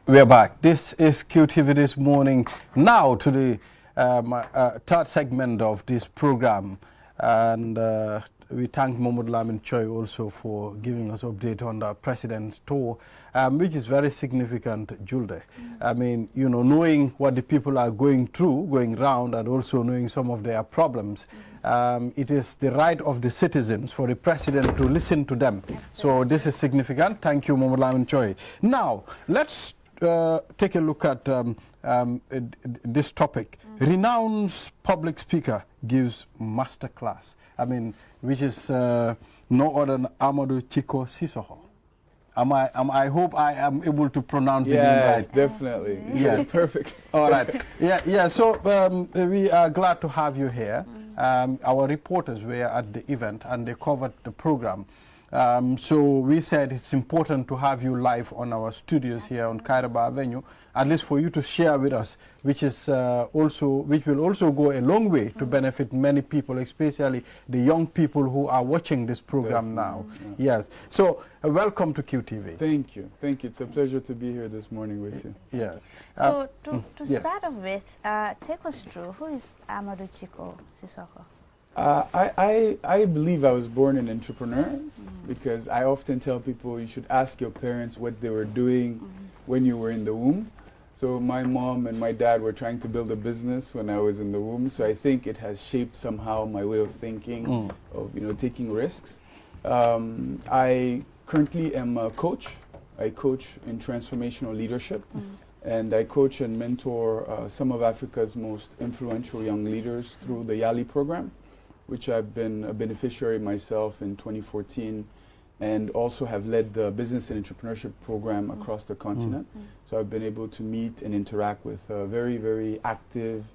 We're back. This is QTV This Morning. Now to the third segment of this program. And we thank Mohamed Lamin Choi also for giving us update on the president's tour, which is very significant, Julde. I mean, you know, knowing what the people are going through, going round, and also knowing some of their problems, it is the right of the citizens for the president to listen to them. So this is significant. Thank you, Mohamed Lamin Choi. Now, let's take a look at this topic. Renowned public speaker gives masterclass. I mean, which is no other than Amadou Chico Sissoko. I hope I am able to pronounce it right. Yes, definitely. Yeah, perfect. All right. Yeah. So we are glad to have you here. Our reporters were at the event and they covered the program. So we said it's important to have you live on our studios here on Kairaba Avenue, at least for you to share with us, which will also go a long way to benefit many people, especially the young people who are watching this program now. Yeah. Yes. So welcome to QTV. Thank you. Thank you. It's a pleasure to be here this morning with you. Yes. So to start off with, take us through, who is Amadou Chico Sissoko? I believe I was born an entrepreneur because I often tell people you should ask your parents what they were doing when you were in the womb. So my mom and my dad were trying to build a business when I was in the womb. So I think it has shaped somehow my way of thinking, of taking risks. I currently am a coach. I coach in transformational leadership. And I coach and mentor some of Africa's most influential young leaders through the YALI program, which I've been a beneficiary myself in 2014, and also have led the business and entrepreneurship program across the continent. So I've been able to meet and interact with very, very active,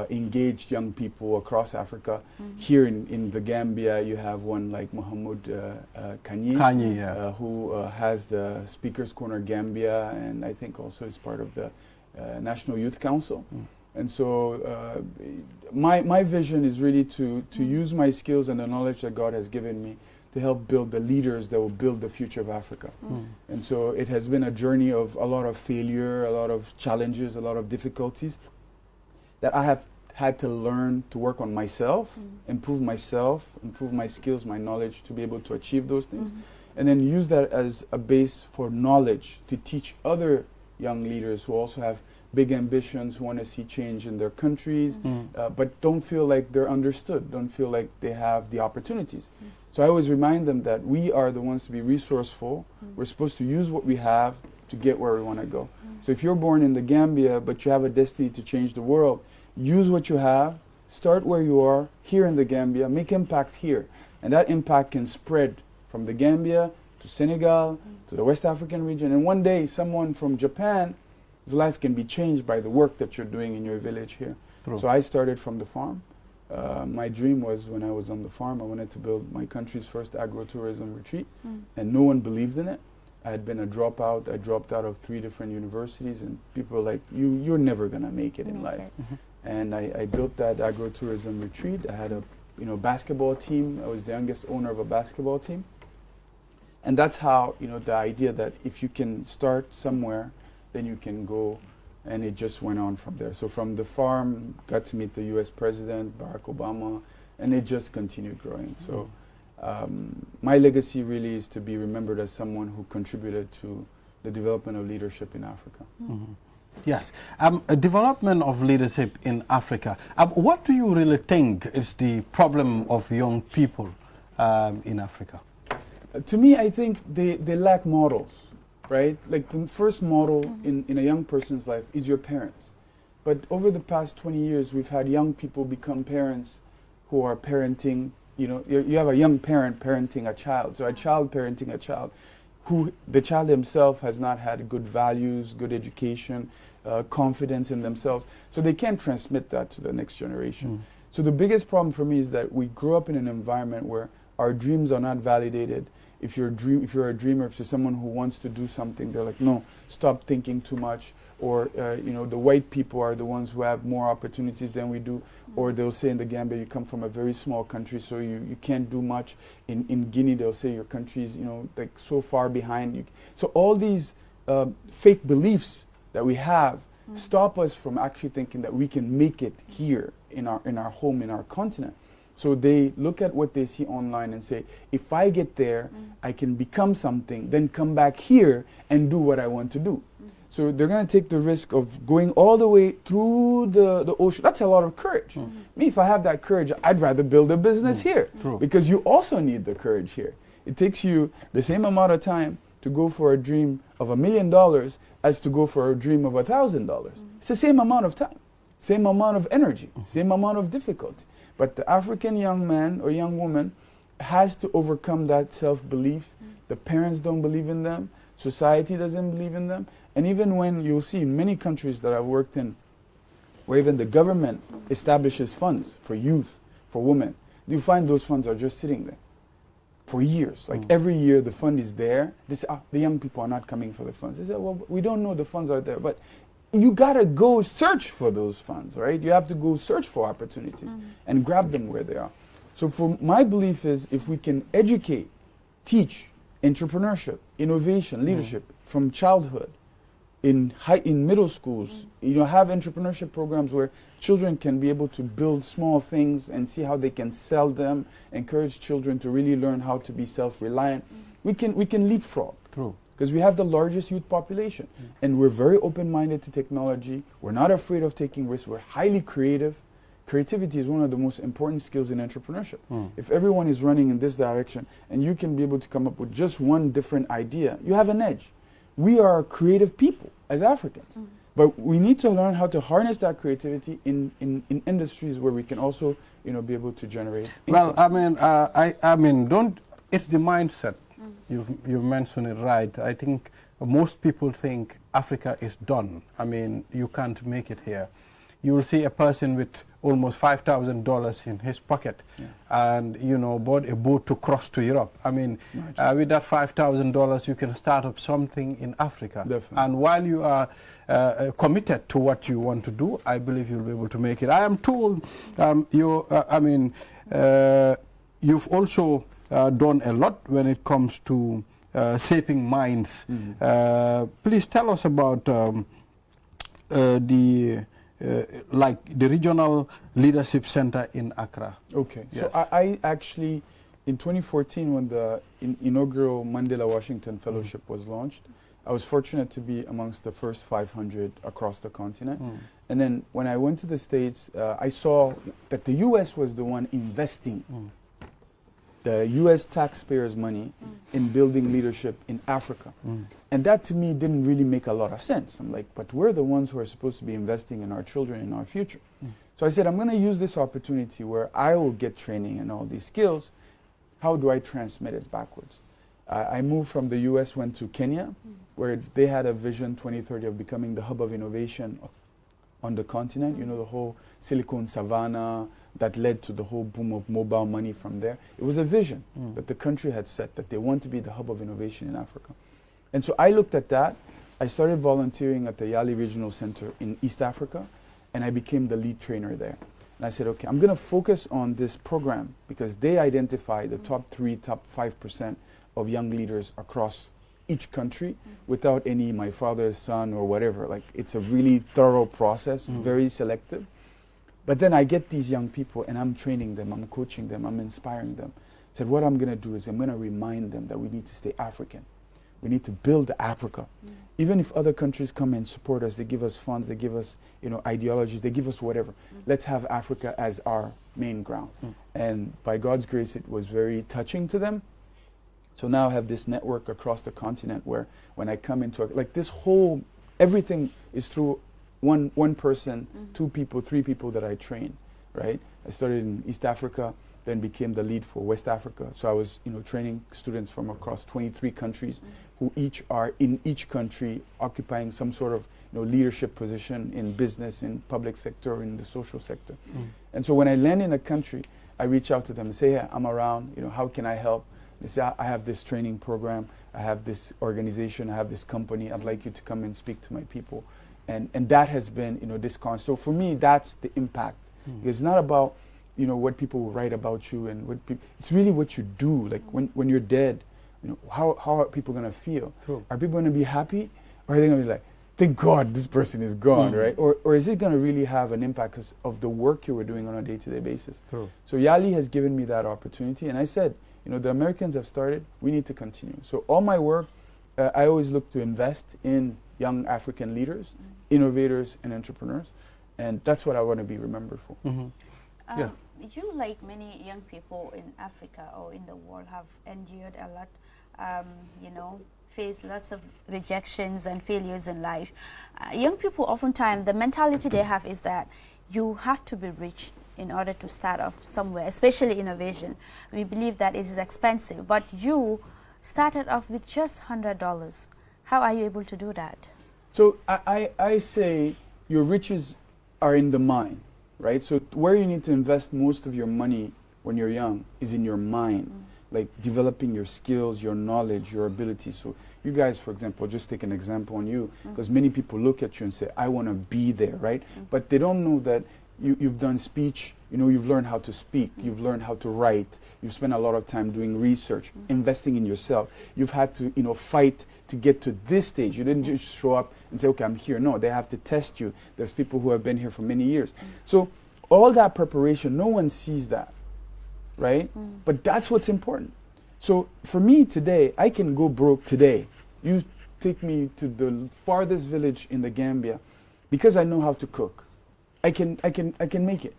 engaged young people across Africa. Here in the Gambia, you have one like Mohamed Kanyi, who has the Speakers Corner Gambia, and I think also is part of the National Youth Council. And so my vision is really to use my skills and the knowledge that God has given me to help build the leaders that will build the future of Africa. And so it has been a journey of a lot of failure, a lot of challenges, a lot of difficulties that I have had to learn to work on myself, improve my skills, my knowledge to be able to achieve those things, and then use that as a base for knowledge to teach other young leaders who also have big ambitions, who want to see change in their countries, but don't feel like they're understood, don't feel like they have the opportunities. So I always remind them that we are the ones to be resourceful. We're supposed to use what we have to get where we want to go. So if you're born in the Gambia, but you have a destiny to change the world, use what you have, start where you are, here in the Gambia, make impact here. And that impact can spread from the Gambia to Senegal, to the West African region. And one day, someone from Japan, his life can be changed by the work that you're doing in your village here. True. So I started from the farm. My dream was when I was on the farm, I wanted to build my country's first agro-tourism retreat, and no one believed in it. I had been a dropout. I dropped out of 3 different universities, and people were like, you're never going to make it in life. And I built that agro-tourism retreat. I had a basketball team. I was the youngest owner of a basketball team. And that's how, the idea that if you can start somewhere, then you can go, and it just went on from there. So from the farm, got to meet the US President, Barack Obama, and it just continued growing. So my legacy really is to be remembered as someone who contributed to the development of leadership in Africa. Yes, a development of leadership in Africa. What do you really think is the problem of young people in Africa? To me, I think they lack models. Right? Like the first model in a young person's life is your parents. But over the past 20 years, we've had young people become parents who are parenting, you have a young parent parenting a child. So a child parenting a child who the child himself has not had good values, good education, confidence in themselves. So they can't transmit that to the next generation. So the biggest problem for me is that we grow up in an environment where our dreams are not validated. If you're a dreamer, if you're someone who wants to do something, they're like, no, stop thinking too much. Or, the white people are the ones who have more opportunities than we do. Or they'll say in the Gambia, you come from a very small country, so you can't do much. In Guinea, they'll say your country's, like so far behind you. So all these fake beliefs that we have stop us from actually thinking that we can make it here in our home, in our continent. So they look at what they see online and say, if I get there, I can become something, then come back here and do what I want to do. So they're going to take the risk of going all the way through the ocean. That's a lot of courage. Me, if I have that courage, I'd rather build a business here. True. Because you also need the courage here. It takes you the same amount of time to go for a dream of $1 million as to go for a dream of $1,000. It's the same amount of time, same amount of energy, same amount of difficulty. But the African young man or young woman has to overcome that self-belief. The parents don't believe in them. Society doesn't believe in them. And even when you'll see in many countries that I've worked in, where even the government establishes funds for youth, for women, you find those funds are just sitting there for years. Like every year the fund is there. They say, the young people are not coming for the funds. They say, well, we don't know the funds are there. But you got to go search for those funds, right? You have to go search for opportunities and grab them where they are. So for my belief is if we can educate, teach entrepreneurship, innovation, leadership from childhood, in middle schools, have entrepreneurship programs where children can be able to build small things and see how they can sell them, encourage children to really learn how to be self-reliant. We can leapfrog. True. Because we have the largest youth population. And we're very open-minded to technology. We're not afraid of taking risks. We're highly creative. Creativity is one of the most important skills in entrepreneurship. If everyone is running in this direction and you can be able to come up with just one different idea, you have an edge. We are creative people as Africans. But we need to learn how to harness that creativity in industries where we can also be able to generate income. Well, I mean, it's the mindset. You've mentioned it right. I think most people think Africa is done. I mean, you can't make it here. You will see a person with almost $5,000 in his pocket and, bought a boat to cross to Europe. I mean, with that $5,000, you can start up something in Africa. Definitely. And while you are committed to what you want to do, I believe you'll be able to make it. I am told you've also done a lot when it comes to shaping minds. Please tell us about the Regional Leadership Center in Accra. Okay. Yes. So I actually, in 2014, when the inaugural Mandela Washington Fellowship was launched, I was fortunate to be amongst the first 500 across the continent. And then when I went to the States, I saw that the U.S. was the one investing the U.S. taxpayers' money in building leadership in Africa. And that to me didn't really make a lot of sense. I'm like, but we're the ones who are supposed to be investing in our children, in our future. So I said, I'm going to use this opportunity where I will get training and all these skills. How do I transmit it backwards? I moved from the U.S., went to Kenya, where they had a vision 2030 of becoming the hub of innovation on the continent. The whole Silicon Savannah, that led to the whole boom of mobile money from there. It was a vision that the country had set, that they want to be the hub of innovation in Africa. And so I looked at that. I started volunteering at the Yali Regional Center in East Africa, and I became the lead trainer there. And I said, okay, I'm going to focus on this program because they identify the top 5% of young leaders across each country without any my father's son or whatever. Like, it's a really thorough process, very selective. But then I get these young people and I'm training them, I'm coaching them, I'm inspiring them. I said, what I'm going to do is I'm going to remind them that we need to stay African. We need to build Africa. Even if other countries come and support us, they give us funds, they give us ideologies, they give us whatever. Let's have Africa as our main ground. And by God's grace, it was very touching to them. So now I have this network across the continent where when I come into, everything is through one person, 2 people, 3 people that I train, right? I started in East Africa, then became the lead for West Africa. So I was, training students from across 23 countries who each are in each country occupying some sort of, leadership position in business, in public sector, in the social sector. And so when I land in a country, I reach out to them and say, hey, I'm around, how can I help? They say, I have this training program, I have this organization, I have this company, I'd like you to come and speak to my people. And that has been, this constant. So for me, that's the impact. It's not about, what people will write about you and what people, it's really what you do. Like when you're dead, how are people going to feel? True. Are people going to be happy? Or are they going to be like, thank God this person is gone, right? Or is it going to really have an impact because of the work you were doing on a day-to-day basis? True. So Yali has given me that opportunity, and I said, the Americans have started, we need to continue. So all my work, I always look to invest in young African leaders, innovators, and entrepreneurs, and that's what I want to be remembered for. Yeah. You, like many young people in Africa or in the world, have endured a lot, faced lots of rejections and failures in life. Young people, oftentimes, the mentality they have is that you have to be rich in order to start off somewhere, especially innovation. We believe that it is expensive, but you started off with just $100. How are you able to do that? So I say your riches are in the mind, right? So where you need to invest most of your money when you're young is in your mind, like developing your skills, your knowledge, your abilities. So you guys, for example, just take an example on you, because many people look at you and say, I want to be there, right? But they don't know that you've done speech, you've learned how to speak, you've learned how to write, you've spent a lot of time doing research, investing in yourself. You've had to, fight to get to this stage. You didn't just show up and say, okay, I'm here. No, they have to test you. There's people who have been here for many years. So all that preparation, no one sees that, right? But that's what's important. So for me today, I can go broke today. You take me to the farthest village in the Gambia, because I know how to cook. I can make it.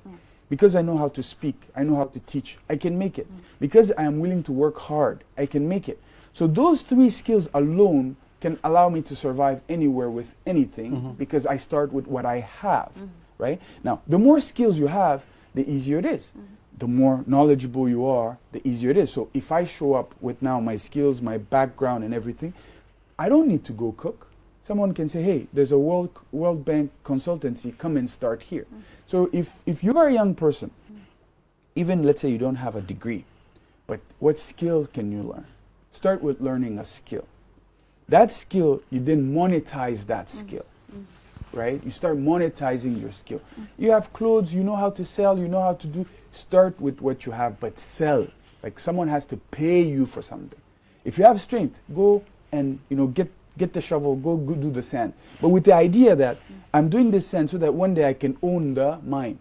Because I know how to speak, I know how to teach, I can make it. Because I am willing to work hard, I can make it. So those 3 skills alone can allow me to survive anywhere with anything, because I start with what I have, right? Now, the more skills you have, the easier it is. The more knowledgeable you are, the easier it is. So if I show up with now my skills, my background and everything, I don't need to go cook. Someone can say, hey, there's a World Bank consultancy, come and start here. So if you are a young person, even let's say you don't have a degree, but what skill can you learn? Start with learning a skill. That skill, you then monetize that skill, right? You start monetizing your skill. You have clothes, you know how to sell, you know how to do. Start with what you have, but sell. Like someone has to pay you for something. If you have strength, go and get the shovel, go do the sand. But with the idea that I'm doing this sand so that one day I can own the mine.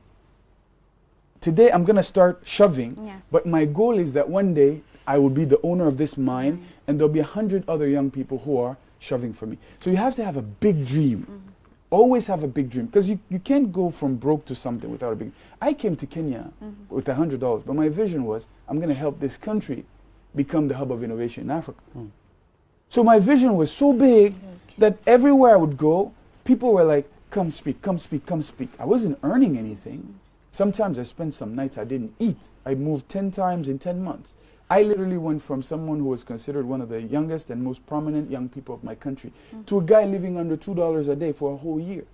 Today I'm going to start shoving, but my goal is that one day I will be the owner of this mine, and there'll be 100 other young people who are shoving for me. So you have to have a big dream. Always have a big dream, because you can't go from broke to something without a big. I came to Kenya with $100, but my vision was I'm going to help this country become the hub of innovation in Africa. So my vision was so big that everywhere I would go, people were like, come speak, come speak, come speak. I wasn't earning anything. Sometimes I spent some nights I didn't eat. I moved 10 times in 10 months. I literally went from someone who was considered one of the youngest and most prominent young people of my country to a guy living under $2 a day for a whole year,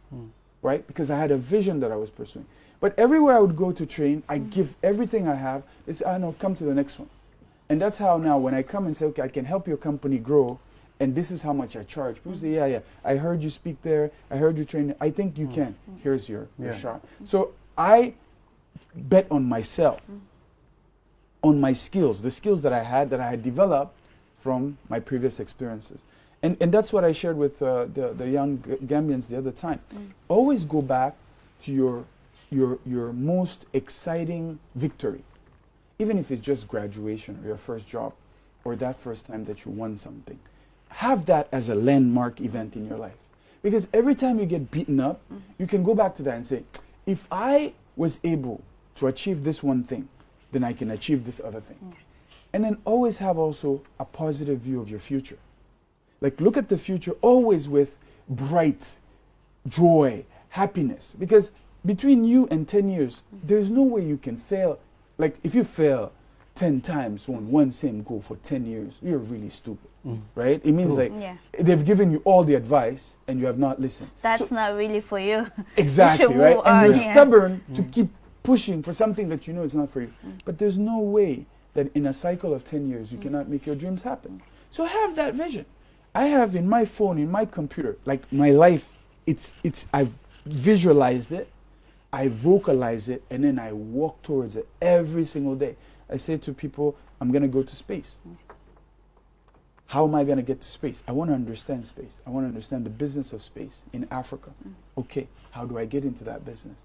right? Because I had a vision that I was pursuing. But everywhere I would go to train, I give everything I have. They say, no, come to the next one. And that's how now when I come and say, okay, I can help your company grow, and this is how much I charge. People say, yeah, I heard you speak there. I heard you train. I think you can. Here's your shot. So I bet on myself, on my skills, the skills that I had developed from my previous experiences. And that's what I shared with the young Gambians the other time. Always go back to your most exciting victory, even if it's just graduation or your first job or that first time that you won something. Have that as a landmark event in your life. Because every time you get beaten up, you can go back to that and say, if I was able to achieve this one thing, then I can achieve this other thing. And then always have also a positive view of your future. Like look at the future always with bright joy, happiness. Because between you and 10 years, there's no way you can fail. Like if you fail 10 times on one same goal for 10 years, you're really stupid, right? It means like they've given you all the advice and you have not listened. That's not really for you. Exactly, right? And you're stubborn to keep pushing for something that you know is not for you. But there's no way that in a cycle of 10 years you cannot make your dreams happen. So have that vision. I have in my phone, in my computer, like my life, I've visualized it, I vocalize it, and then I walk towards it every single day. I say to people, I'm going to go to space. How am I going to get to space? I want to understand space. I want to understand the business of space in Africa. Okay, how do I get into that business?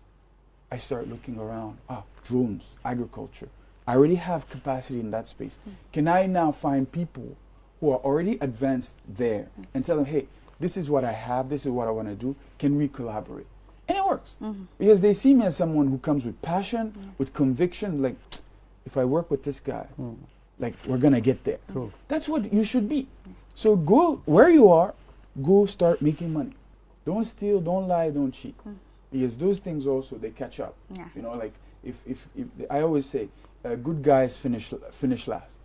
I start looking around. Drones, agriculture. I already have capacity in that space. Can I now find people who are already advanced there and tell them, hey, this is what I have, this is what I want to do. Can we collaborate? And it works. Because they see me as someone who comes with passion, with conviction, like, if I work with this guy, like, we're going to get there. True. That's what you should be. So go where you are, go start making money. Don't steal, don't lie, don't cheat. Because those things also, they catch up. Yeah. You know, like, if I always say, good guys finish last.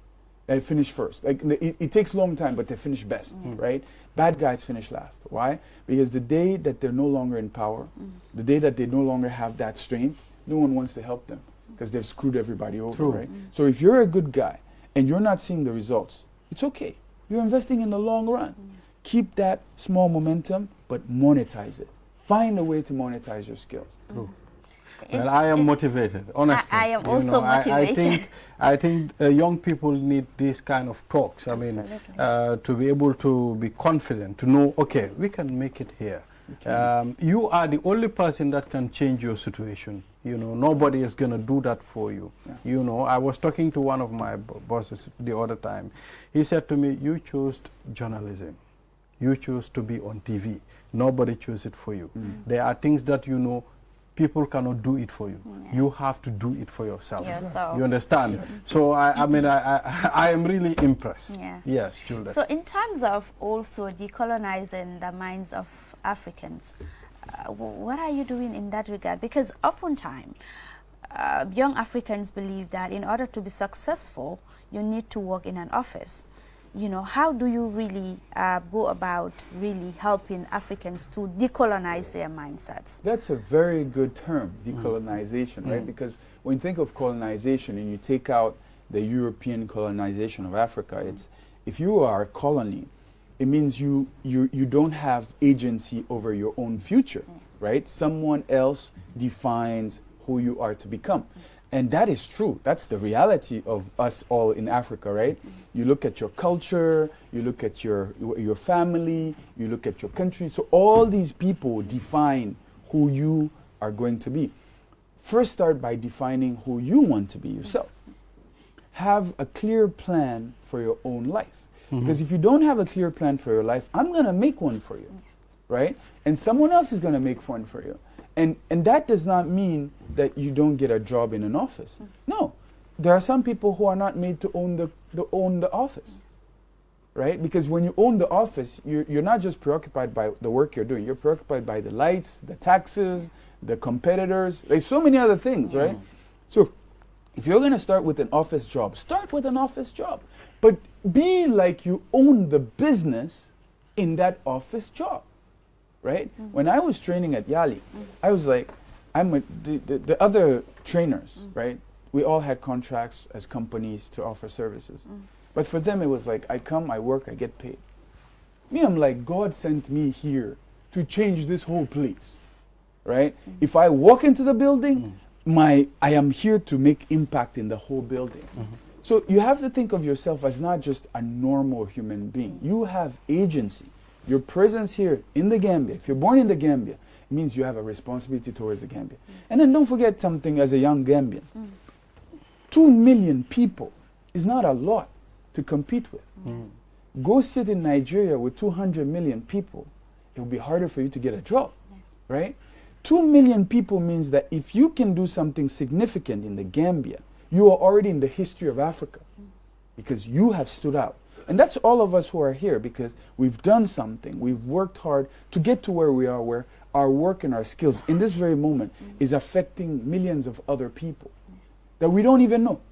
They finish first. Like, it takes a long time, but they finish best, right? Bad guys finish last. Why? Because the day that they're no longer in power, the day that they no longer have that strength, no one wants to help them because they've screwed everybody over, True. right? So if you're a good guy and you're not seeing the results, it's okay. You're investing in the long run. Keep that small momentum, but monetize it. Find a way to monetize your skills. True. Well, I am motivated, honestly. I am You also know, motivated. I think young people need these kind of talks. I mean, to be able to be confident, to know, okay, we can make it here. You are the only person that can change your situation. You know, nobody is going to do that for you. Yeah. You know, I was talking to one of my bosses the other time. He said to me, you chose journalism. You chose to be on TV. Nobody chose it for you. There are things that, you know, people cannot do it for you. You have to do it for yourself. You understand? So I mean, I am really impressed. Yes, Juliet. So in terms of also decolonizing the minds of Africans, what are you doing in that regard? Because oftentimes, young Africans believe that in order to be successful, you need to work in an office. You know, how do you really go about really helping Africans to decolonize their mindsets? That's a very good term, decolonization, right? Because when you think of colonization and you take out the European colonization of Africa, it's, if you are a colony, it means you don't have agency over your own future, right? Someone else defines who you are to become. And that is true. That's the reality of us all in Africa, right? You look at your culture, you look at your family, you look at your country. So all these people define who you are going to be. First, start by defining who you want to be yourself. Have a clear plan for your own life. Because if you don't have a clear plan for your life, I'm going to make one for you, right? And someone else is going to make one for you. And that does not mean that you don't get a job in an office. No, there are some people who are not made to own the office, right? Because when you own the office, you're not just preoccupied by the work you're doing. You're preoccupied by the lights, the taxes, the competitors. There's so many other things, right? So if you're going to start with an office job, start with an office job. But be like you own the business in that office job. Right? When I was training at Yali, I was like, the other trainers, right? We all had contracts as companies to offer services. But for them, it was like, I come, I work, I get paid. Me, I'm like, God sent me here to change this whole place, right? If I walk into the building, I am here to make impact in the whole building. So you have to think of yourself as not just a normal human being. You have agency. Your presence here in the Gambia, if you're born in the Gambia, it means you have a responsibility towards the Gambia. And then don't forget something as a young Gambian. 2 million people is not a lot to compete with. Go sit in Nigeria with 200 million people, it will be harder for you to get a job, right? 2 million people means that if you can do something significant in the Gambia, you are already in the history of Africa because you have stood out. And that's all of us who are here because we've done something. We've worked hard to get to where we are, where our work and our skills in this very moment is affecting millions of other people that we don't even know.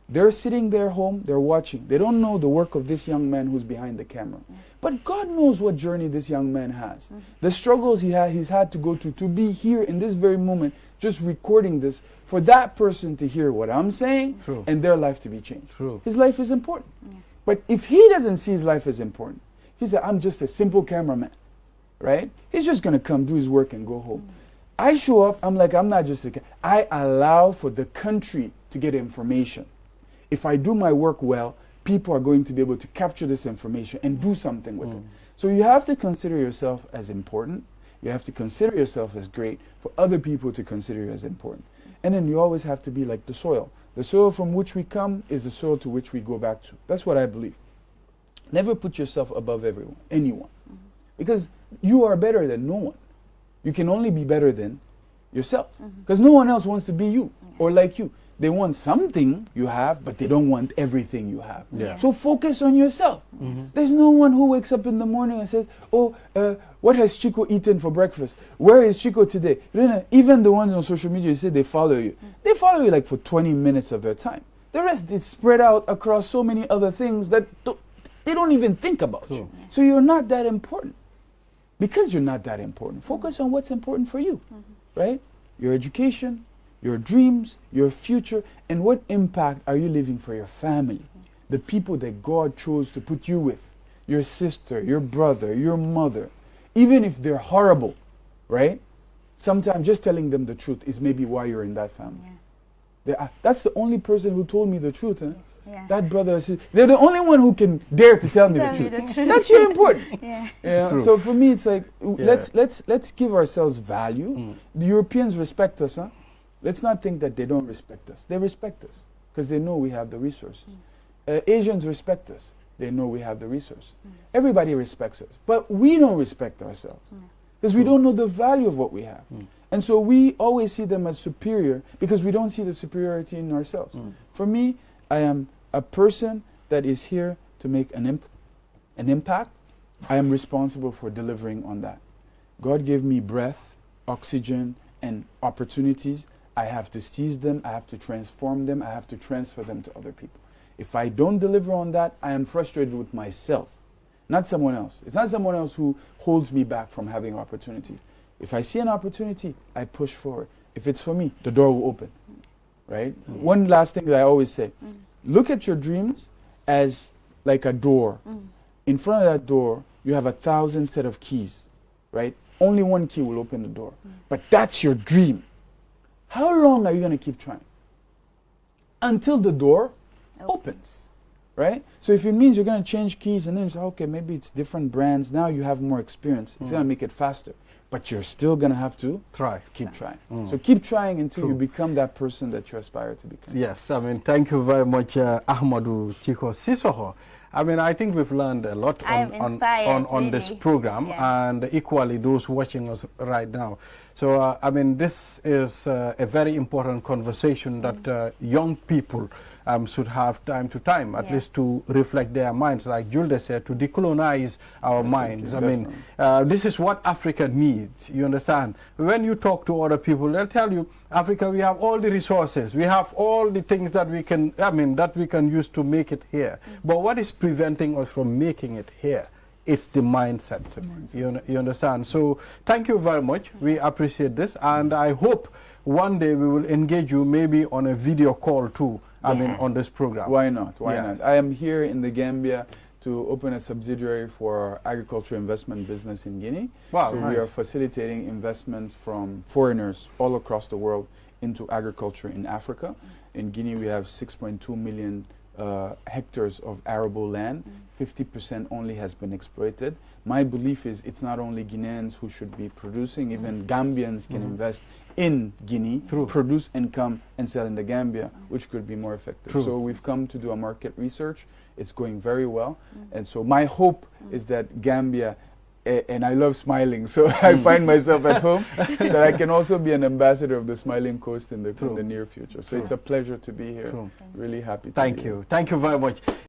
They're sitting there home, they're watching. They don't know the work of this young man who's behind the camera. But God knows what journey this young man has. The struggles he's had to go to be here in this very moment, just recording this, for that person to hear what I'm saying and their life to be changed. His life is important. But if he doesn't see his life as important, he said, I'm just a simple cameraman, right? He's just going to come do his work and go home. I show up, I'm like, I'm not just I allow for the country to get information. If I do my work well, people are going to be able to capture this information and do something with it. So you have to consider yourself as important. You have to consider yourself as great for other people to consider you as important. And then you always have to be like the soil. The soil from which we come is the soil to which we go back to. That's what I believe. Never put yourself above anyone. Because you are better than no one. You can only be better than yourself. Because no one else wants to be you or like you. They want something you have, but they don't want everything you have. Yeah. So focus on yourself. There's no one who wakes up in the morning and says, oh, what has Chico eaten for breakfast? Where is Chico today? Even the ones on social media, you say they follow you. They follow you like for 20 minutes of their time. The rest is spread out across so many other things that they don't even think about you. So you're not that important. Because you're not that important, focus on what's important for you, right? Your education, your dreams, your future, and what impact are you leaving for your family? The people that God chose to put you with, your sister, your brother, your mother, even if they're horrible, right? Sometimes just telling them the truth is maybe why you're in that family. That's the only person who told me the truth. Huh? Yeah. That brother, they're the only one who can dare to tell me the truth. That's your importance. So for me, it's like let's give ourselves value. The Europeans respect us, huh? Let's not think that they don't respect us. They respect us because they know we have the resources. Asians respect us. They know we have the resources. Everybody respects us, but we don't respect ourselves because we don't know the value of what we have. And so we always see them as superior because we don't see the superiority in ourselves. For me, I am a person that is here to make an impact. I am responsible for delivering on that. God gave me breath, oxygen, and opportunities. I have to seize them. I have to transform them. I have to transfer them to other people. If I don't deliver on that, I am frustrated with myself, not someone else. It's not someone else who holds me back from having opportunities. If I see an opportunity, I push forward. If it's for me, the door will open. Right? One last thing that I always say, look at your dreams as like a door. In front of that door, you have 1,000 set of keys, right? Only one key will open the door. But that's your dream. How long are you going to keep trying? Until the door opens, right? So if it means you're going to change keys and then you say, okay, maybe it's different brands. Now you have more experience. It's going to make it faster. But you're still going to have to keep trying. So keep trying until you become that person that you aspire to become. Yes, I mean, thank you very much, Amadou Chico Sissoko. I mean, I think we've learned a lot on this program, and equally those watching us right now. So, I mean, this is a very important conversation that young people should have time to time, at least to reflect their minds, like Julde said, to decolonize our minds. I mean, this is what Africa needs, you understand? When you talk to other people, they'll tell you, Africa, we have all the resources, we have all the things that we can, that we can use to make it here. But what is preventing us from making it here? It's the mindset. You understand? So thank you very much. We appreciate this, and I hope one day we will engage you maybe on a video call too. I mean, on this program. Why not? Why not? I am here in the Gambia to open a subsidiary for our agriculture investment business in Guinea. Wow, so we are facilitating investments from foreigners all across the world into agriculture in Africa. In Guinea, we have 6.2 million hectares of arable land. 50% only has been exploited. My belief is it's not only Guineans who should be producing, even Gambians can invest in Guinea, produce income and sell in the Gambia, which could be more effective. So we've come to do a market research. It's going very well. And so my hope is that Gambia, and I love smiling, so I find myself at home, that I can also be an ambassador of the Smiling Coast in the near future. So it's a pleasure to be here. Really happy to be here. Thank you. Thank you very much.